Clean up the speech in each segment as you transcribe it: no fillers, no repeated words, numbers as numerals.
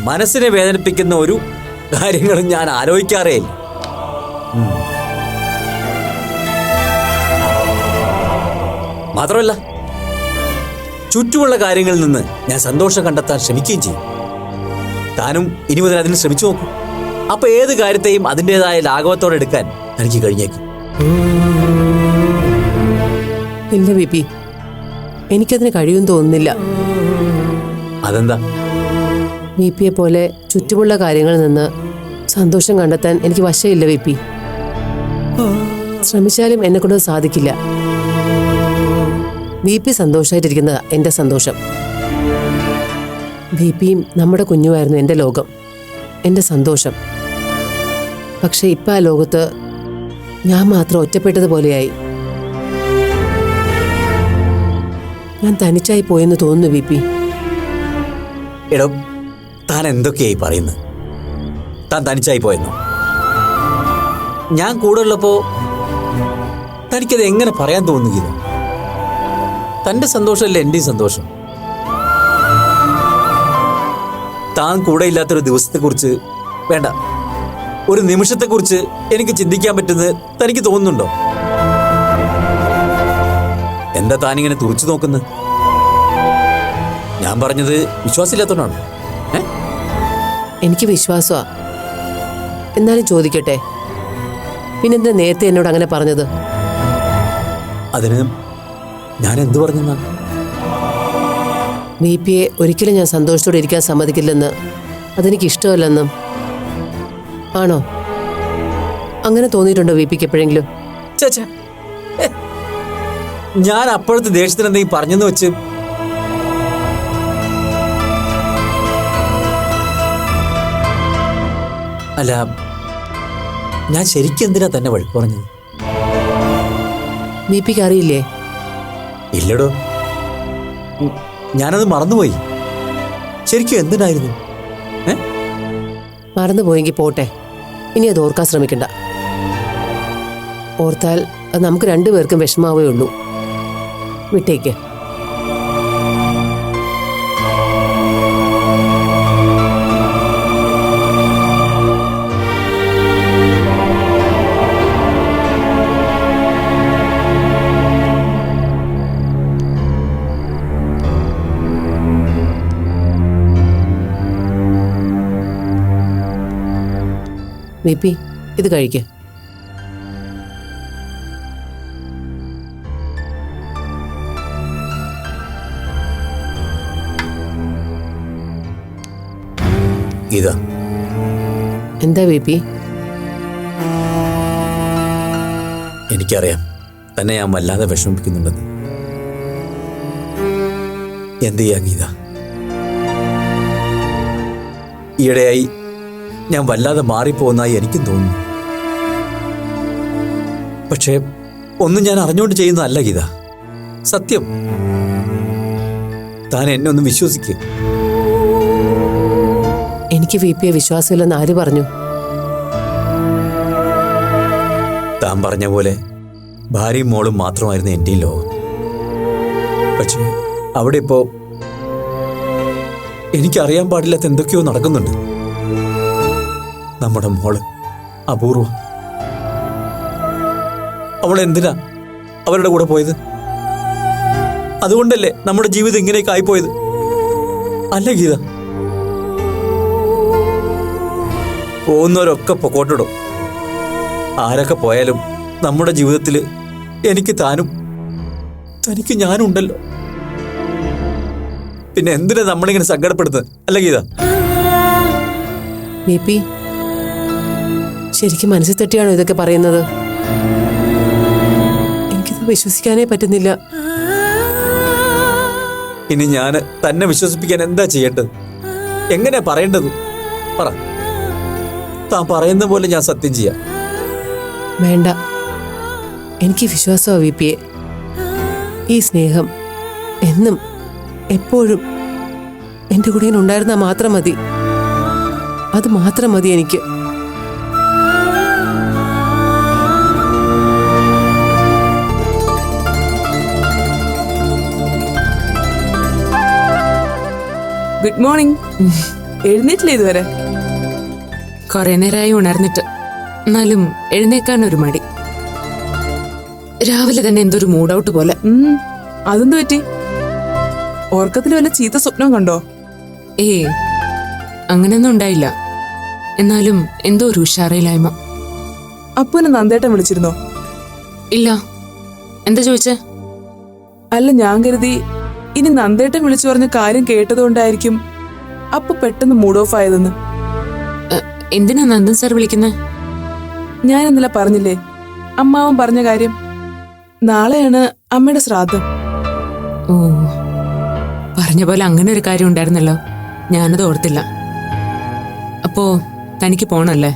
മനസ്സിനെ വേദനിപ്പിക്കുന്ന ഒരു കാര്യങ്ങളും ഞാൻ ആലോചിക്കാറേ ഇല്ല. മാത്രമല്ല, ചുറ്റുമുള്ള കാര്യങ്ങളിൽ നിന്ന് ഞാൻ സന്തോഷം കണ്ടെത്താൻ ശ്രമിക്കുകയും ചെയ്യും. താനും ഇനി മുതൽ അതിന് ശ്രമിച്ചു നോക്കും. അപ്പൊ ഏത് കാര്യത്തെയും അതിൻ്റെതായ ലാഘവത്തോടെ എടുക്കാൻ എനിക്ക് കഴിഞ്ഞേക്കും. ഇല്ല ബിപി, എനിക്കതിന് കഴിയുമെന്ന് തോന്നുന്നില്ല. അതെന്താ? ബിപിയെ പോലെ ചുറ്റുമുള്ള കാര്യങ്ങളിൽ നിന്ന് സന്തോഷം കണ്ടെത്താൻ എനിക്ക് വശമില്ല ബിപി. ശ്രമിച്ചാലും എന്നെ കൊണ്ട് സാധിക്കില്ല. ബിപി സന്തോഷമായിട്ടിരിക്കുന്നതാ എൻ്റെ സന്തോഷം. ബിപിയും നമ്മുടെ കുഞ്ഞുമായിരുന്നു എൻ്റെ ലോകം, എൻ്റെ സന്തോഷം. പക്ഷെ ഇപ്പം ആ ലോകത്ത് ഞാൻ മാത്രം ഒറ്റപ്പെട്ടതുപോലെയായി. ഞാൻ തനിച്ചായി പോയെന്ന് തോന്നുന്നു ബിപി. എടോ, താൻ എന്തൊക്കെയായി പറയുന്നത്? താൻ തനിച്ചായി പോയെന്നോ? ഞാൻ കൂടെ ഉള്ളപ്പോ തനിക്കത് എങ്ങനെ പറയാൻ തോന്നുകയില്ല? തൻ്റെ സന്തോഷമല്ലേ എൻ്റെയും സന്തോഷം. താൻ കൂടെ ഇല്ലാത്തൊരു ദിവസത്തെക്കുറിച്ച്, വേണ്ട, ഒരു നിമിഷത്തെക്കുറിച്ച് എനിക്ക് ചിന്തിക്കാൻ പറ്റുന്നത് തനിക്ക് തോന്നുന്നുണ്ടോ? എന്താ താനിങ്ങനെ തുറച്ചു നോക്കുന്നത്? ഞാൻ പറഞ്ഞത് വിശ്വാസമില്ലാത്തതുകൊണ്ടാണോ? എനിക്ക് വിശ്വാസമാ. എന്നാലും ചോദിക്കട്ടെ, പിന്നെന്താ നേരത്തെ എന്നോട് അങ്ങനെ പറഞ്ഞത്? അതിന് ഞാൻ എന്തു പറഞ്ഞെന്നാ? ബിപിയെ ഒരിക്കലും ഞാൻ സന്തോഷത്തോടെ ഇരിക്കാൻ സമ്മതിക്കില്ലെന്ന്, അതെനിക്ക് ഇഷ്ടമല്ലെന്നും. ആണോ? അങ്ങനെ തോന്നിയിട്ടുണ്ടോ ബിപിക്ക് എപ്പോഴെങ്കിലും? ചേച്ചാ, ഞാൻ അപ്പോഴത്തെ ദേഷ്യത്തിന് എന്തെങ്കിലും പറഞ്ഞെന്ന് വെച്ച് അല്ല, ഞാൻ ശരിക്കും എന്തിനാ തന്നെ വഴക്ക് പറഞ്ഞത്? ബിപിക്ക് അറിയില്ലേ? ഇല്ലടോ, ഞാനത് മറന്നുപോയി. ശരിക്കും എന്തിനായിരുന്നു? മറന്നുപോയെങ്കിൽ പോട്ടെ, ഇനി അത് ഓർക്കാൻ ശ്രമിക്കണ്ട. ഓർത്താൽ അത് നമുക്ക് രണ്ടുപേർക്കും വിഷമാവേ ഉള്ളൂ. വിട്ടേക്ക്. ബിപി, ഇത് കഴിക്ക്. ഗീത, എന്താ ബിപി? എനിക്കറിയാം തന്നെ ഞാൻ വല്ലാതെ വിഷമിപ്പിക്കുന്നുണ്ടെന്ന്. എന്ത് ചെയ്യാ ഗീത? ഈയിടെയായി ഞാൻ വല്ലാതെ മാറിപ്പോകുന്നതായി എനിക്കും തോന്നുന്നു. പക്ഷേ ഒന്നും ഞാൻ അറിഞ്ഞുകൊണ്ട് ചെയ്യുന്നതല്ല ഗീത, സത്യം. താൻ എന്നെ ഒന്ന് വിശ്വസിക്കുക. എനിക്ക് ബിപിയെ വിശ്വാസമില്ലെന്ന് ആര് പറഞ്ഞു? താൻ പറഞ്ഞ പോലെ ഭാര്യയും മോളും മാത്രമായിരുന്നു എൻ്റെയും ലോകം. പക്ഷേ അവിടെ ഇപ്പോ എനിക്കറിയാൻ പാടില്ലാത്ത എന്തൊക്കെയോ നടക്കുന്നുണ്ട്. നമ്മുടെ മോള് അപൂർവ, അവൾ എന്തിനാ അവരുടെ കൂടെ പോയത്? അതുകൊണ്ടല്ലേ നമ്മുടെ ജീവിതം ഇങ്ങനെയൊക്കെ ആയിപ്പോയത്? അല്ല ഗീത, പോകുന്നവരൊക്കെ പൊക്കോട്ടിടും. ആരൊക്കെ പോയാലും നമ്മുടെ ജീവിതത്തിൽ എനിക്ക് താനും തനിക്ക് ഞാനും ഉണ്ടല്ലോ. പിന്നെ എന്തിനാ നമ്മളിങ്ങനെ സങ്കടപ്പെടുന്നത്? അല്ല ഗീത? ബിപി, ശരിക്കും മനസ്സിൽ തട്ടിയാണോ ഇതൊക്കെ പറയുന്നത്? എനിക്കിത് വിശ്വസിക്കാനേ പറ്റുന്നില്ല. ഇനി ഞാൻ തന്നെ വിശ്വസിപ്പിക്കാൻ എന്താ ചെയ്യേണ്ടത്? എങ്ങനെയാ പറയേണ്ടത്? പറ. താൻ പറയുന്ന പോലെ ഞാൻ സത്യം ചെയ്യാം. വേണ്ട, എനിക്ക് വിശ്വാസമാ ബിപിയെ. ഈ സ്നേഹം എന്നും എപ്പോഴും എൻ്റെ കൂടെ ഉണ്ടായിരുന്നാൽ മാത്രം മതി. അത് മാത്രം മതി എനിക്ക്. Good morning. എഴുന്നേറ്റില്ലേ ഇതുവരെ? കുറെ നേരമായി ഉണർന്നിട്ട്, എന്നാലും എഴുന്നേക്കാൻ ഒരു മടി. രാവിലെ തന്നെ എന്തൊരു മൂഡൌട്ട് പോലെ. അതെന്ത് പറ്റി? ഓർക്കത്തിൽ വല്ല ചീത്ത സ്വപ്നം കണ്ടോ? അങ്ങനെയൊന്നും ഉണ്ടായില്ല. എന്നാലും എന്തോ ഒരു ഉഷാറയില്ലായ്മ. അപ്പുവിനെ നന്ദേട്ടൻ വിളിച്ചിരുന്നോ? ഇല്ല. എന്താ ചോദിച്ചേ? അല്ല, ഞാൻ കരുതി ഇനി നന്ദേട്ടൻ വിളിച്ചു പറഞ്ഞ കാര്യം കേട്ടതുകൊണ്ടായിരിക്കും അപ്പു പെട്ടെന്ന് മൂഡ് ഓഫ് ആയതെന്ന്. എന്തിനാ നന്ദൻ സാർ വിളിക്കുന്നേ? ഞാൻ ഇന്നലെ പറഞ്ഞില്ലേ അമ്മാവൻ പറഞ്ഞ കാര്യം. നാളെയാണ് അമ്മയുടെ ശ്രാദ്ധം. ഓ, പറഞ്ഞ പോലെ അങ്ങനെ ഒരു കാര്യം ഉണ്ടായിരുന്നല്ലോ. ഞാനത് ഓർത്തില്ല. അപ്പോ തനിക്ക് പോണല്ലേ?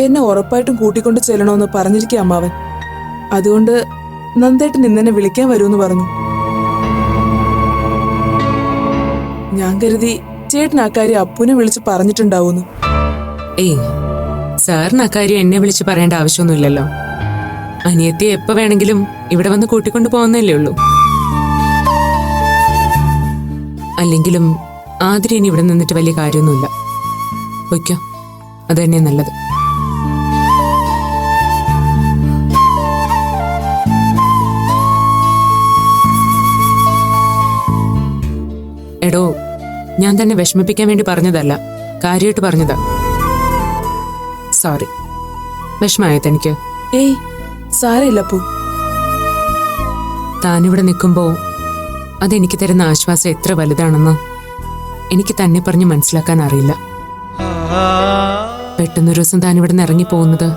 എന്നെ ഉറപ്പായിട്ടും കൂട്ടിക്കൊണ്ട് ചെല്ലണമെന്ന് പറഞ്ഞിരിക്കുക അമ്മാവൻ. അതുകൊണ്ട് നന്ദേട്ടൻ ഇന്നെന്നെ വിളിക്കാൻ വരുമെന്ന് പറഞ്ഞു. ഞാൻ കരുതി ചേട്ടൻ അക്കാര്യം അപ്പുവിനെ വിളിച്ച് പറഞ്ഞിട്ടുണ്ടാവൂന്ന്. സാറിന് അക്കാര്യം എന്നെ വിളിച്ച് പറയേണ്ട ആവശ്യമൊന്നുമില്ലല്ലോ. അനിയത്തിയെ എപ്പോ വേണമെങ്കിലും ഇവിടെ വന്ന് കൂട്ടിക്കൊണ്ട് പോകുന്നല്ലേ ഉള്ളൂ. അല്ലെങ്കിലും ആതിരി ഇനി ഇവിടെ നിന്നിട്ട് വലിയ കാര്യമൊന്നുമില്ല. വയ്ക്കോ, അത് തന്നെ നല്ലത്. എടോ, ഞാൻ തന്നെ വിഷമിപ്പിക്കാൻ വേണ്ടി പറഞ്ഞതല്ല, കാര്യമായിട്ട് പറഞ്ഞതാ. സോറി. വിഷമായത് എനിക്ക്? സാരമില്ല അപ്പു. താനിവിടെ നിൽക്കുമ്പോ അതെനിക്ക് തരുന്ന ആശ്വാസം എത്ര വലുതാണെന്ന് എനിക്ക് തന്നെ പറഞ്ഞ് മനസ്സിലാക്കാൻ അറിയില്ല. പെട്ടെന്നൊരു ദിവസം താനിവിടെ നിന്ന് ഇറങ്ങി പോകുന്നത്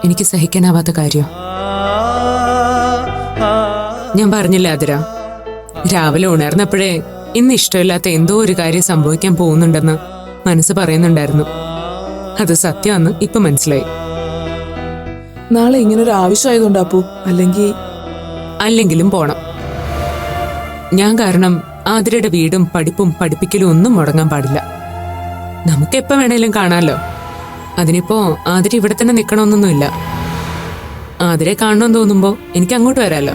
എനിക്ക് സഹിക്കാനാവാത്ത കാര്യം. ഞാൻ പറഞ്ഞില്ല ആതിര, രാവിലെ ഉണർന്നപ്പോഴേ ഇന്ന് ഇഷ്ടമില്ലാത്ത എന്തോ ഒരു കാര്യം സംഭവിക്കാൻ പോകുന്നുണ്ടെന്ന് മനസ്സ് പറയുന്നുണ്ടായിരുന്നു. അത് സത്യമാണെന്ന് ഇപ്പൊ മനസ്സിലായി. നാളെ ഇങ്ങനൊരു ആവശ്യമായതുകൊണ്ട് അപ്പു. അല്ലെങ്കിലും പോണം. ഞാൻ കാരണം ആതിരയുടെ വീടും പഠിപ്പും പഠിപ്പിക്കലും ഒന്നും മുടങ്ങാൻ പാടില്ല. നമുക്ക് എപ്പോ വേണേലും കാണാമല്ലോ. അതിനിപ്പോ ആതിര ഇവിടെ തന്നെ നിൽക്കണമെന്നൊന്നുമില്ല. ആതിരെ കാണണമെന്ന് തോന്നുമ്പോ എനിക്ക് അങ്ങോട്ട് വരാമല്ലോ.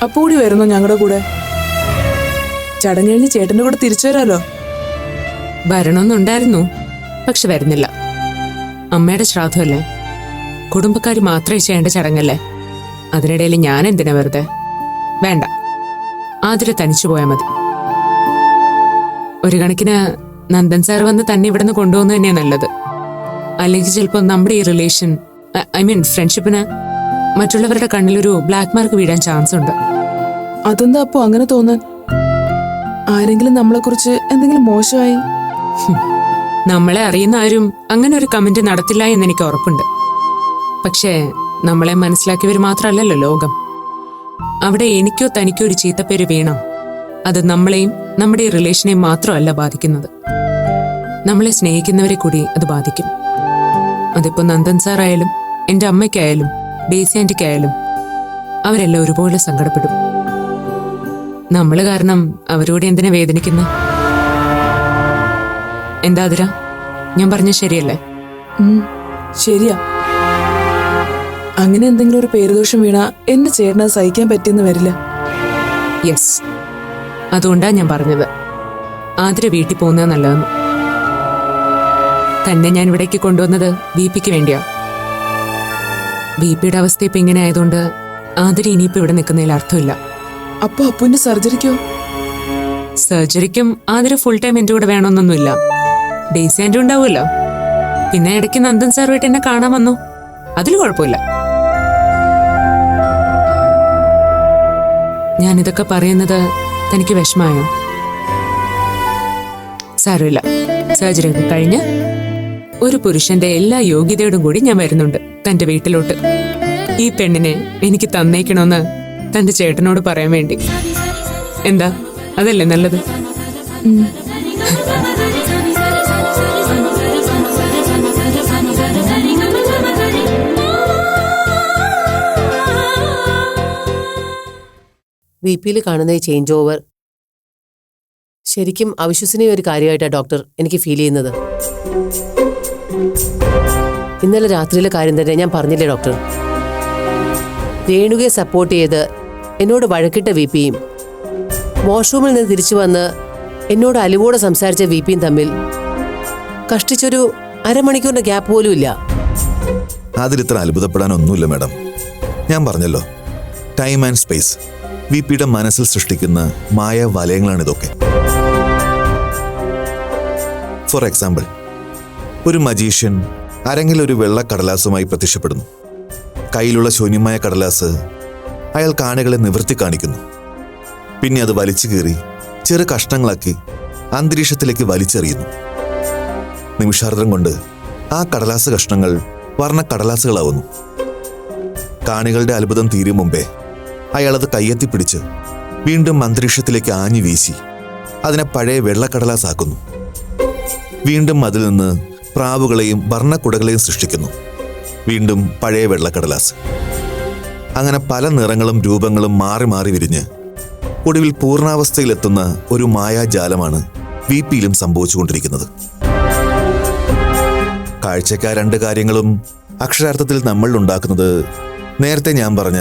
അപ്പു കൂടി വരുന്നോ ഞങ്ങളുടെ കൂടെ? ചടങ്ങ് കഴിഞ്ഞ് ചേട്ടന്റെ കൂടെ തിരിച്ചു വരാലോ. വരണമെന്നുണ്ടായിരുന്നു, പക്ഷെ വരുന്നില്ല. അമ്മയുടെ ശ്രാദ്ധമല്ലേ, കുടുംബക്കാർ മാത്രമേ ചെയ്യേണ്ട ചടങ്ങല്ലേ. അതിനിടയിൽ ഞാൻ എന്തിനാ വെറുതെ? വേണ്ട, ആതിര തനിച്ചു പോയാൽ മതി. ഒരു കണക്കിന് നന്ദൻ സാർ വന്ന് തന്നെ ഇവിടെ നിന്ന് കൊണ്ടുപോകുന്നത് തന്നെയാണ് നല്ലത്. അല്ലെങ്കിൽ ചിലപ്പോൾ നമ്മുടെ ഈ റിലേഷൻ, ഐ മീൻ ഫ്രണ്ട്ഷിപ്പിന് മറ്റുള്ളവരുടെ കണ്ണിലൊരു ബ്ലാക്ക് മാർക്ക് വീഴാൻ ചാൻസ് ഉണ്ട്. അതെന്താ അപ്പോ അങ്ങനെ തോന്നാൻ? ആരെങ്കിലും നമ്മളെ കുറിച്ച് എന്തെങ്കിലും മോശമായി? നമ്മളെ അറിയുന്ന ആരും അങ്ങനെ ഒരു കമന്റ് നടത്തില്ല എന്ന് എനിക്ക് ഉറപ്പുണ്ട്. പക്ഷേ നമ്മളെ മനസ്സിലാക്കിയവർ മാത്രമല്ലല്ലോ ലോകം. അവിടെ എനിക്കോ തനിക്കോ ഒരു ചീത്തപ്പേര് വീണോ അത് നമ്മളെയും നമ്മുടെ ഈ റിലേഷനെയും മാത്രമല്ല ബാധിക്കുന്നത്, നമ്മളെ സ്നേഹിക്കുന്നവരെ കൂടി അത് ബാധിക്കും. അതിപ്പോ നന്ദൻ സാർ ആയാലും എന്റെ അമ്മയ്ക്കായാലും ഡേസി ആന്റിക്കായാലും അവരെല്ലാം ഒരുപോലെ സങ്കടപ്പെടും. നമ്മള് കാരണം അവരോട് എന്തിനാ വേദനിക്കുന്ന? എന്താ അതിര, ഞാൻ പറഞ്ഞ ശരിയല്ലേ? ശരിയാ. അങ്ങനെ എന്തെങ്കിലും ഒരു പേരുദോഷം വീണാ എന്റെ ചേട്ടനത് സഹിക്കാൻ പറ്റിയെന്ന് വരില്ല. യെസ്, അതുകൊണ്ടാ ഞാൻ പറഞ്ഞത് ആതിര വീട്ടിൽ പോകുന്നത് നല്ലതെന്ന്. തന്നെ ഞാൻ ഇവിടേക്ക് കൊണ്ടുവന്നത് വിപിക്ക് വേണ്ടിയാ. വിപിയുടെ അവസ്ഥ ഇപ്പൊ ഇങ്ങനെ ആയതുകൊണ്ട് ആതിര ഇനിയിപ്പോ ഇവിടെ നിൽക്കുന്നതിൽ അർത്ഥമില്ല. അപ്പൊ അപ്പുവിന്റെ സർജറിക്കോ? സർജറിക്കും ആതിര ഫുൾ ടൈം എന്റെ കൂടെ വേണമെന്നൊന്നുമില്ല. ഡേസി ആന്റി ഉണ്ടാവുമല്ലോ. പിന്നെ ഇടയ്ക്ക് നന്ദൻ സാർ വീട്ടിൽ എന്നെ കാണാൻ വന്നു, അതിൽ കുഴപ്പമില്ല. ഞാനിതൊക്കെ പറയുന്നത് തനിക്ക് വിഷമായോ? സാരമില്ല, സർജറി ഒക്കെ കഴിഞ്ഞ് ഒരു പുരുഷന്റെ എല്ലാ യോഗ്യതയോടും കൂടി ഞാൻ വരുന്നുണ്ട് തന്റെ വീട്ടിലോട്ട്. ഈ പെണ്ണിനെ എനിക്ക് തന്നേക്കണമെന്ന് തന്റെ ചേട്ടനോട് പറയാൻ വേണ്ടി. എന്താ, അതല്ലേ നല്ലത്? വിപിയിൽ കാണുന്ന ഈ ചേഞ്ച് ഓവർ ശരിക്കും അവിശ്വസനീയ ഒരു കാര്യമായിട്ടാണ് ഡോക്ടർ എനിക്ക് ഫീൽ ചെയ്യുന്നത്. ഇന്നലെ രാത്രിയിലെ കാര്യം തന്നെ ഞാൻ പറഞ്ഞില്ലേ ഡോക്ടർ? രേണുകയെ സപ്പോർട്ട് ചെയ്ത് എന്നോട് വഴക്കിട്ട വി പിയും വാഷ്റൂമിൽ നിന്ന് തിരിച്ചു വന്ന് എന്നോട് അലിവോടെ സംസാരിച്ച വി പിയും തമ്മിൽ കഷ്ടിച്ചൊരു അരമണിക്കൂറിന്റെ ഗ്യാപ്പ് പോലും ഇല്ല. അതിലിത്ര അത്ഭുതപ്പെടാനൊന്നുമില്ല മാഡം. ഞാൻ പറഞ്ഞല്ലോ, ടൈം ആൻഡ് സ്പേസ് വി പിയുടെ മനസ്സിൽ സൃഷ്ടിക്കുന്ന മായ വലയങ്ങളാണിതൊക്കെ. ഫോർ എക്സാമ്പിൾ, ഒരു മജീഷ്യൻ അരങ്ങിൽ ഒരു വെള്ള കടലാസുമായി പ്രത്യക്ഷപ്പെടുന്നു. കയ്യിലുള്ള ശൂന്യമായ കടലാസ് അയാൾ കാണികളെ നിവർത്തി കാണിക്കുന്നു. പിന്നെ അത് വലിച്ചു കീറി ചെറു കഷ്ണങ്ങളാക്കി അന്തരീക്ഷത്തിലേക്ക് വലിച്ചെറിയുന്നു. നിമിഷാർദ്ധം കൊണ്ട് ആ കടലാസ് കഷ്ണങ്ങൾ വർണ്ണ കടലാസുകളാവുന്നു. കാണികളുടെ അത്ഭുതം തീരും മുമ്പേ അയാളത് കയ്യെത്തിപ്പിടിച്ച് വീണ്ടും അന്തരീക്ഷത്തിലേക്ക് ആഞ്ഞു വീശി അതിനെ പഴയ വെള്ളക്കടലാസാക്കുന്നു. വീണ്ടും അതിൽ നിന്ന് പ്രാവുകളെയും വർണ്ണക്കുടകളെയും സൃഷ്ടിക്കുന്നു. വീണ്ടും പഴയ വെള്ളക്കടലാസ്. അങ്ങനെ പല നിറങ്ങളും രൂപങ്ങളും മാറി മാറി വിരിഞ്ഞ് ഒടുവിൽ പൂർണ്ണാവസ്ഥയിലെത്തുന്ന ഒരു മായാജാലമാണ് വി പിയിലും സംഭവിച്ചുകൊണ്ടിരിക്കുന്നത്. കാഴ്ചക്കാർ രണ്ട് കാര്യങ്ങളും അക്ഷരാർത്ഥത്തിൽ നമ്മൾ ഉണ്ടാക്കുന്നത് നേരത്തെ ഞാൻ പറഞ്ഞ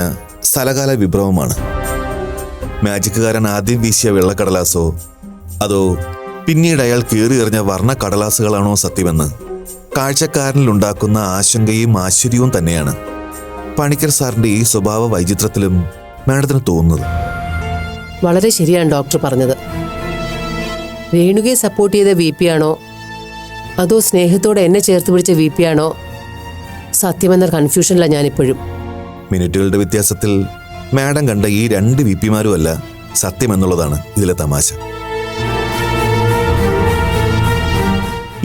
സ്ഥലകാല വിഭ്രമമാണ്. മാജിക്കുകാരൻ ആദ്യം വീശിയ വെള്ളക്കടലാസോ അതോ പിന്നീട് അയാൾ കീറിയെറിഞ്ഞ വർണ്ണ കടലാസുകളാണോ സത്യമെന്ന് കാഴ്ചക്കാരനിൽ ഉണ്ടാക്കുന്ന ആശങ്കയും ആശ്ചര്യവും തന്നെയാണ് പണിക്കർ സാറിന്റെ ഈ സ്വഭാവ വൈചിത്രത്തിലും മാഡത്തിന് തോന്നുന്നത്. വളരെ ശരിയാണ് ഡോക്ടർ പറഞ്ഞത്. രേണുകയെ സപ്പോർട്ട് ചെയ്ത വി പി ആണോ അതോ സ്നേഹത്തോടെ എന്നെ ചേർത്ത് പിടിച്ച വി പി ആണോ സത്യമെന്ന കൺഫ്യൂഷനിലാണ് ഞാനിപ്പോഴും. മിനിറ്റുകളുടെ വ്യത്യാസത്തിൽ മാഡം കണ്ട ഈ രണ്ട് വി പിമാരുമല്ല സത്യമെന്നുള്ളതാണ് ഇതിലെ തമാശ.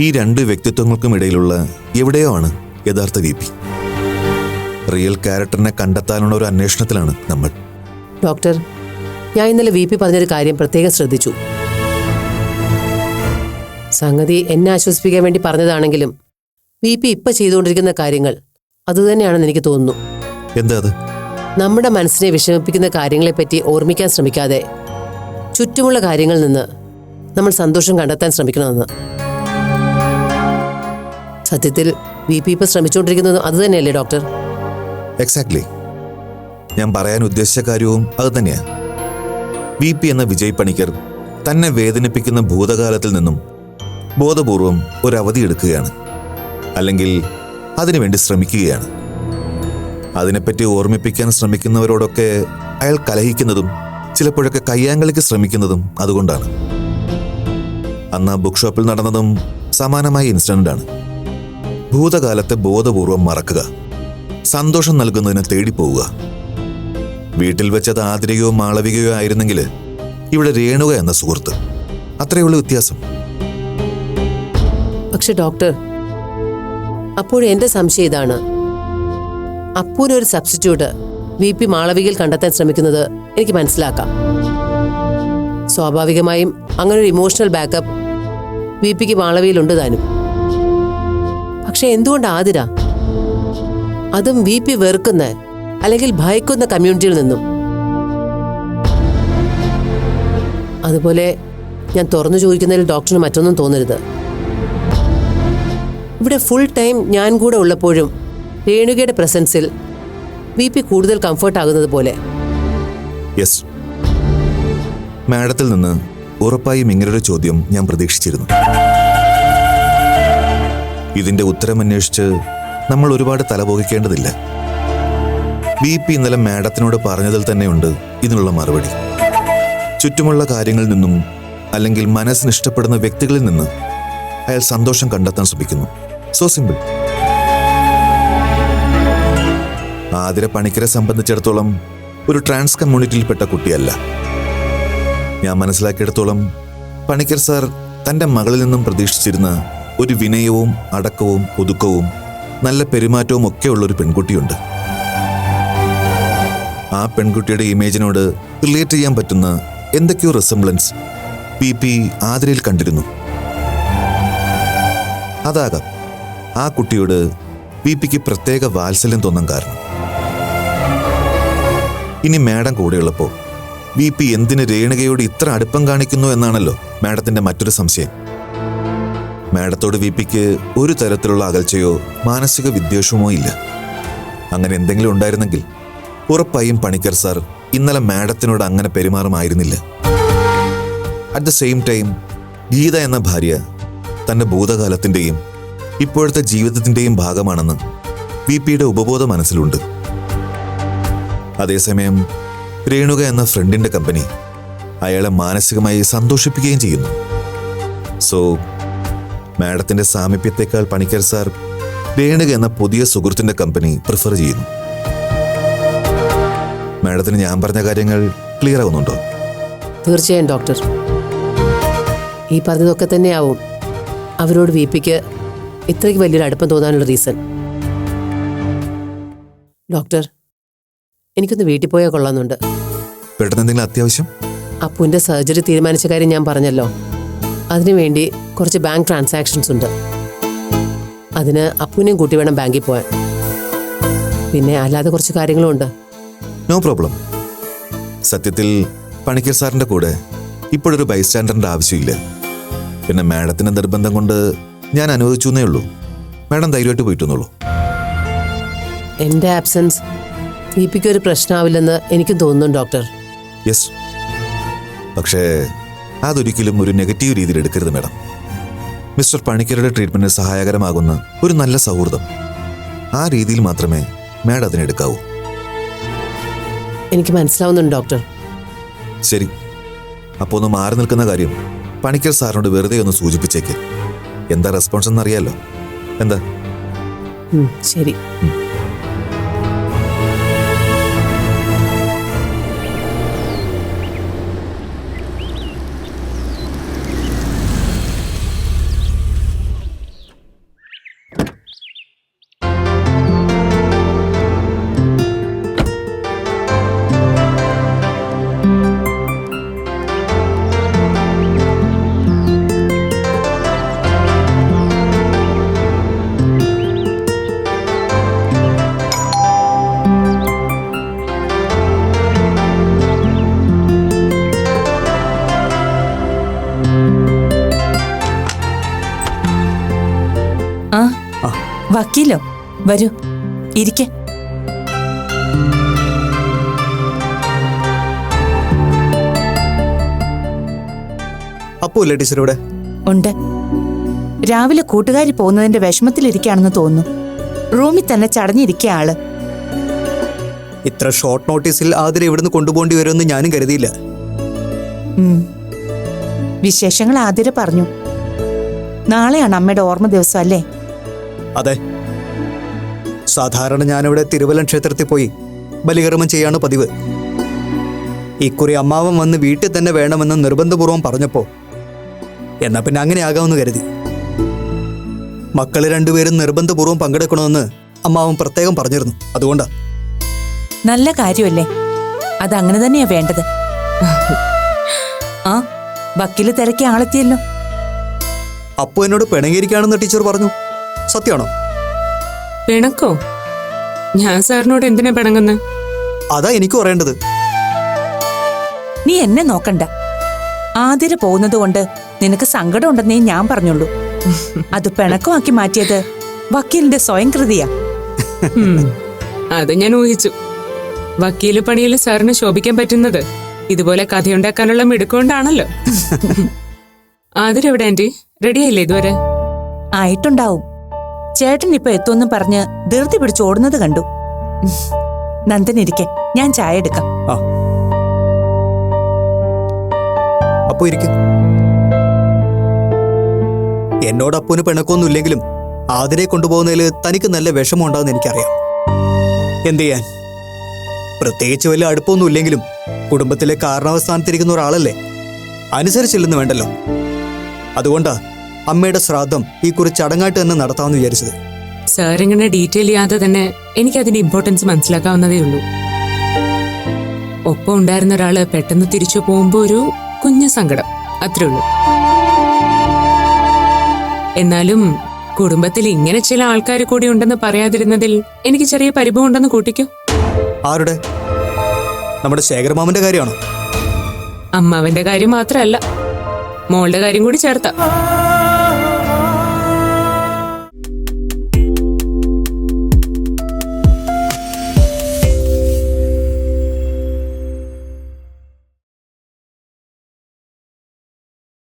ഈ രണ്ട് വ്യക്തിത്വങ്ങൾക്കും ഇടയിലുള്ള എവിടെയോ ആണ് യഥാർത്ഥ വി പി. റിയൽ ക്യാരക്ടറിനെ കണ്ടെത്താനുള്ള ഒരു അന്വേഷണത്തിലാണ് നമ്മൾ. ഡോക്ടർ, ഞാൻ ഇന്നലെ വി പി പറഞ്ഞൊരു കാര്യം പ്രത്യേകം ശ്രദ്ധിച്ചു. സംഗതി എന്നെ ആശ്വസിപ്പിക്കാൻ വേണ്ടി പറഞ്ഞതാണെങ്കിലും വി പി ഇപ്പം ചെയ്തുകൊണ്ടിരിക്കുന്ന കാര്യങ്ങൾ അതുതന്നെയാണെന്ന് എനിക്ക് തോന്നുന്നു. എന്താ അത്? നമ്മുടെ മനസ്സിനെ വിഷമിപ്പിക്കുന്ന കാര്യങ്ങളെപ്പറ്റി ഓർമ്മിക്കാൻ ശ്രമിക്കാതെ ചുറ്റുമുള്ള കാര്യങ്ങളിൽ നിന്ന് നമ്മൾ സന്തോഷം കണ്ടെത്താൻ ശ്രമിക്കണമെന്ന്. സത്യത്തിൽ വി പി ഇപ്പം ശ്രമിച്ചുകൊണ്ടിരിക്കുന്നത് അതുതന്നെയല്ലേ ഡോക്ടർ? എക്സാക്ട്ലി. ഞാൻ പറയാൻ ഉദ്ദേശിച്ച കാര്യവും അത് തന്നെയാണ്. വി പി എന്ന വിജയ് പണിക്കർ തന്നെ വേദനിപ്പിക്കുന്ന ഭൂതകാലത്തിൽ നിന്നും ബോധപൂർവം ഒരു അവധി എടുക്കുകയാണ്, അല്ലെങ്കിൽ അതിനുവേണ്ടി ശ്രമിക്കുകയാണ്. അതിനെപ്പറ്റി ഓർമ്മിപ്പിക്കാൻ ശ്രമിക്കുന്നവരോടൊക്കെ അയാൾ കലഹിക്കുന്നതും ചിലപ്പോഴൊക്കെ കയ്യാങ്കളിക്ക് ശ്രമിക്കുന്നതും അതുകൊണ്ടാണ്. അന്ന് ബുക്ക് ഷോപ്പിൽ നടന്നതും സമാനമായ ഇൻസിഡന്റാണ്. ഭൂതകാലത്തെ ബോധപൂർവം മറക്കുക, സന്തോഷം നൽകുന്നതിന് തേടിപ്പോവുക. വീട്ടിൽ വെച്ചത് ആതിരയോ മാളവികയോ ആയിരുന്നെങ്കിൽ ഇവിടെ രേണുക എന്ന സുഹൃത്ത്. അത്രയുള്ള വ്യത്യാസം. പക്ഷെ ഡോക്ടർ, അപ്പോൾ എന്റെ സംശയം ഇതാണ്, അപ്പൂനൊരു സബ്സ്റ്റിറ്റ്യൂട്ട് വി പി മാളവികയിൽ കണ്ടെത്താൻ ശ്രമിക്കുന്നത് എനിക്ക് മനസ്സിലാക്കാം. സ്വാഭാവികമായും അങ്ങനൊരു ഇമോഷണൽ ബാക്കപ്പ് വി പിക്ക് മാളവികയിലുണ്ട് താനും. പക്ഷെ എന്തുകൊണ്ട് ആതിര, അതും വി പി വെറുക്കുന്ന അല്ലെങ്കിൽ ഭയക്കുന്ന കമ്മ്യൂണിറ്റിയിൽ നിന്നും? അതുപോലെ ഞാൻ തുറന്നു ചോദിക്കുന്നതിൽ ഡോക്ടറിന് മറ്റൊന്നും തോന്നരുത്. ഇവിടെ ഫുൾ ടൈം ഞാൻ കൂടെ ഉള്ളപ്പോഴും രേണുകയുടെ പ്രസൻസിൽ വി പി കൂടുതൽ കംഫർട്ടാകുന്നത് പോലെ. യെസ്, മാഡത്തിൽ നിന്ന് ഉറപ്പായും ഇങ്ങനൊരു ചോദ്യം ഞാൻ പ്രതീക്ഷിച്ചിരുന്നു. ഇതിന്റെ ഉത്തരം അന്വേഷിച്ച് നമ്മൾ ഒരുപാട് തലപോകിക്കേണ്ടതില്ല. വി പി ഇന്നലെ മാഡത്തിനോട് പറഞ്ഞതിൽ തന്നെയുണ്ട് ഇതിനുള്ള മറുപടി. ചുറ്റുമുള്ള കാര്യങ്ങളിൽ നിന്നും അല്ലെങ്കിൽ മനസ്സിന് ഇഷ്ടപ്പെടുന്ന വ്യക്തികളിൽ നിന്ന് അയാൾ സന്തോഷം കണ്ടെത്താൻ ശ്രമിക്കുന്നു. So simple. ആതിര പണിക്കരെ സംബന്ധിച്ചിടത്തോളം ഒരു ട്രാൻസ് കമ്മ്യൂണിറ്റിയിൽപ്പെട്ട കുട്ടിയല്ല. ഞാൻ മനസ്സിലാക്കിയിടത്തോളം പണിക്കർ സാർ തൻ്റെ മകളിൽ നിന്നും പ്രതീക്ഷിച്ചിരുന്ന ഒരു വിനയവും അടക്കവും ഒതുക്കവും നല്ല പെരുമാറ്റവും ഒക്കെ ഉള്ളൊരു പെൺകുട്ടിയുണ്ട്. ആ പെൺകുട്ടിയുടെ ഇമേജിനോട് റിലേറ്റ് ചെയ്യാൻ പറ്റുന്ന എന്തൊക്കെയോ റിസംബ്ലൻസ് പി പി ആതിരയിൽ കണ്ടിരുന്നു. അതാകാം ആ കുട്ടിയോട് പി പിക്ക് പ്രത്യേക വാത്സല്യം തോന്നാൻ കാരണം. ഇനി മാഡം കൂടെയുള്ളപ്പോൾ വി പി എന്തിന് രേണുകയോട് ഇത്ര അടുപ്പം കാണിക്കുന്നു എന്നാണല്ലോ മാഡത്തിന്റെ മറ്റൊരു സംശയം. മാഡത്തോട് വി പിക്ക് ഒരു തരത്തിലുള്ള അകൽച്ചയോ മാനസിക വിദ്വേഷമോ ഇല്ല. അങ്ങനെ എന്തെങ്കിലും ഉണ്ടായിരുന്നെങ്കിൽ ഉറപ്പായും പണിക്കർ സാർ ഇന്നലെ മാഡത്തിനോട് അങ്ങനെ പെരുമാറുമായിരുന്നില്ല. At the same time Geetha എന്ന ഭാര്യ തന്റെ ഭൂതകാലത്തിന്റെയും ഇപ്പോഴത്തെ ജീവിതത്തിന്റെയും ഭാഗമാണെന്ന് VPയുടെ ഉപബോധ മനസ്സിലുണ്ട്. അതേസമയം രേണുക എന്ന ഫ്രണ്ടിന്റെ കമ്പനി അയാളെ മാനസികമായി സന്തോഷിപ്പിക്കുകയും ചെയ്യുന്നു. സോ മാഡത്തിന്റെ സാമീപ്യത്തെക്കാൾ പണിക്കർ സാർ രേണുക എന്ന പുതിയ സുഹൃത്തിന്റെ കമ്പനി പ്രിഫർ ചെയ്യുന്നു. മാഡത്തിന് ഞാൻ പറഞ്ഞ കാര്യങ്ങൾ ക്ലിയർ ആവുന്നുണ്ടോ? തീർച്ചയായും ഡോക്ടർ. ഈ പറഞ്ഞതൊക്കെ തന്നെയാവും അവരോട് VPക്ക് ഇത്രയ്ക്ക് വലിയൊരു അടുപ്പം തോന്നാനുള്ള റീസൺ. ഡോക്ടർ, എനിക്കൊന്ന് വീട്ടിൽ പോയാൽ കൊള്ളാമെന്നുണ്ട്. പെട്ടെന്ന് എന്തെങ്കിലും അത്യാവശ്യം? അപ്പുവിൻ്റെ സർജറി തീരുമാനിച്ച കാര്യം ഞാൻ പറഞ്ഞല്ലോ. അതിനുവേണ്ടി കുറച്ച് ബാങ്ക് ട്രാൻസാക്ഷൻസ് ഉണ്ട്. അതിന് അപ്പുവിനെയും കൂട്ടി വേണം ബാങ്കിൽ പോകാൻ. പിന്നെ അല്ലാതെ കുറച്ച് കാര്യങ്ങളും ഉണ്ട്. No problem. സത്യത്തിൽ പണിക്കർ സാറിന്റെ കൂടെ ഇപ്പോഴൊരു ബൈസ്റ്റാൻഡറിന്റെ ആവശ്യമില്ല. പിന്നെ മാഡത്തിന്റെ നിർബന്ധം കൊണ്ട് ഞാൻ അനുവദിച്ചു എന്നേ ഉള്ളൂ. മാഡം ധൈര്യമായിട്ട് പോയിട്ടുന്നുള്ളൂ. എൻ്റെ ആബ്സെൻസ് VPക്ക് ഒരു പ്രശ്നമാവില്ലെന്ന് എനിക്കും തോന്നുന്നു ഡോക്ടർ. യെസ്, പക്ഷേ അതൊരിക്കലും ഒരു നെഗറ്റീവ് രീതിയിൽ എടുക്കരുത് മാഡം. മിസ്റ്റർ പണിക്കരുടെ ട്രീറ്റ്മെന്റിന് സഹായകരമാകുന്ന ഒരു നല്ല സൗഹൃദം, ആ രീതിയിൽ മാത്രമേ മാഡം അതിനെടുക്കാവൂ. എനിക്ക് മനസ്സിലാവുന്നുണ്ട് ഡോക്ടർ. ശരി, അപ്പോൾ ഒന്ന് മാറി നിൽക്കുന്ന കാര്യം പണിക്കർ സാറിനോട് വെറുതെ ഒന്ന് സൂചിപ്പിച്ചേക്ക്. എന്താ റെസ്പോൺസ് എന്നറിയാലോ. എന്താ? ശരി. വക്കീലോ, വരൂ, ഇരിക്കെ. അപ്പുല്ലേ ടീച്ചർ ഇവിടെ? ഉണ്ട്. രാവിലെ കൂട്ടുകാരി പോകുന്നതിന്റെ വിഷമത്തിലിരിക്കുകയാണെന്ന് തോന്നുന്നു. റൂമിൽ തന്നെ ചടഞ്ഞിരിക്കുക ആള്. ഇത്ര ഷോർട്ട് നോട്ടീസിൽ ആതിരെ ഇവിടുന്ന് കൊണ്ടുപോകേണ്ടി വരുമെന്ന് ഞാനും കരുതിയില്ല. വിശേഷങ്ങൾ ആതിര പറഞ്ഞു. നാളെയാണ് അമ്മയുടെ ഓർമ്മ ദിവസം അല്ലേ? അതെ. സാധാരണ ഞാനിവിടെ തിരുവല്ലം ക്ഷേത്രത്തിൽ പോയി ബലികർമ്മം ചെയ്യാണ് പതിവ്. ഇക്കുറി അമ്മാവൻ വന്ന് വീട്ടിൽ തന്നെ വേണമെന്ന് നിർബന്ധപൂർവ്വം പറഞ്ഞപ്പോൾ എന്നാ പിന്നെ അങ്ങനെ ആകാമെന്ന് കരുതി. മക്കള് രണ്ടുപേരും നിർബന്ധപൂർവ്വം പങ്കെടുക്കണമെന്ന് അമ്മാവൻ പ്രത്യേകം പറഞ്ഞിരുന്നു. അതുകൊണ്ടാ. നല്ല കാര്യമല്ലേ? അതങ്ങനെ തന്നെയാ വേണ്ടത്. ആ, വക്കീല് തിരക്കി ആളെത്തിയല്ലോ. അപ്പു എന്നോട് പിണങ്ങിയിരിക്കുകയാണെന്ന് ടീച്ചർ പറഞ്ഞു. സത്യമാണോ? പിണക്കോ? ഞാൻ സാറിനോട് എന്തിനാ പിണങ്ങുന്നത്? അതാ എനിക്ക് പറയേണ്ടത്. നീ എന്നെ നോക്കണ്ട. ആതിര പോകുന്നത് കൊണ്ട് നിനക്ക് സങ്കടം ഉണ്ടെന്നേ ഞാൻ പറഞ്ഞുള്ളൂ. അത് പിണക്കമാക്കി മാറ്റിയത് വക്കീലിന്റെ സ്വയം കൃതിയാ. അത് ഞാൻ ഊഹിച്ചു. വക്കീല് പണിയിൽ സാറിന് ശോഭിക്കാൻ പറ്റുന്നത് ഇതുപോലെ കഥയുണ്ടാക്കാനുള്ള മിടുക്കൊണ്ടാണല്ലോ. ആതിരെവിടെ ആന്റി? റെഡിയായില്ലേ ഇതുവരെ? ആയിട്ടുണ്ടാവും. ചേട്ടൻ ഇപ്പൊ എത്തുമെന്ന് പറഞ്ഞ് ധൃതി പിടിച്ച് ഓടുന്നത് കണ്ടു. നന്ദനിരിക്കെ, ഞാൻ ചായ എടുക്കാം. അപ്പു ഇരിക്കും. എന്നോട് അപ്പുവിന് പിണക്കൊന്നും ഇല്ലെങ്കിലും ആതിരെ കൊണ്ടുപോകുന്നതിൽ തനിക്ക് നല്ല വിഷമം ഉണ്ടാകുന്ന എനിക്കറിയാം. എന്ത് ചെയ്യാൻ? പ്രത്യേകിച്ച് വലിയ അടുപ്പമൊന്നും ഇല്ലെങ്കിലും കുടുംബത്തിലെ കാരണവസ്ഥാനത്തിരിക്കുന്ന ഒരാളല്ലേ, അനുസരിച്ചില്ലെന്ന് വേണ്ടല്ലോ. അതുകൊണ്ടാ അമ്മയുടെ ശ്രാദ്ധം ഈ കുറി ചടങ്ങായിട്ട് തന്നെ നടത്താമെന്ന് വിചാരിച്ചത്. സാറിങ്ങനെ ഡീറ്റെയിൽ ചെയ്യാതെ തന്നെ എനിക്കതിന്റെ ഇമ്പോർട്ടൻസ് മനസ്സിലാക്കാവുന്നതേ ഉള്ളൂ. ഒപ്പം ഉണ്ടായിരുന്ന ഒരാള് പെട്ടെന്ന് തിരിച്ചു പോകുമ്പോ ഒരു കുഞ്ഞു സങ്കടം, അത്രേ ഉള്ളൂ. എന്നാലും കുടുംബത്തിൽ ഇങ്ങനെ ചില ആൾക്കാർ കൂടി ഉണ്ടെന്ന് പറയാതിരുന്നതിൽ എനിക്ക് ചെറിയ പരിഭവം ഉണ്ടെന്ന് കൂട്ടിക്കോ. ആരുടെ? നമ്മുടെ ശേഖരമാമന്റെ കാര്യമാണോ? അമ്മാവന്റെ കാര്യം മാത്രമല്ല, മോളുടെ കാര്യം കൂടി ചേർത്താ.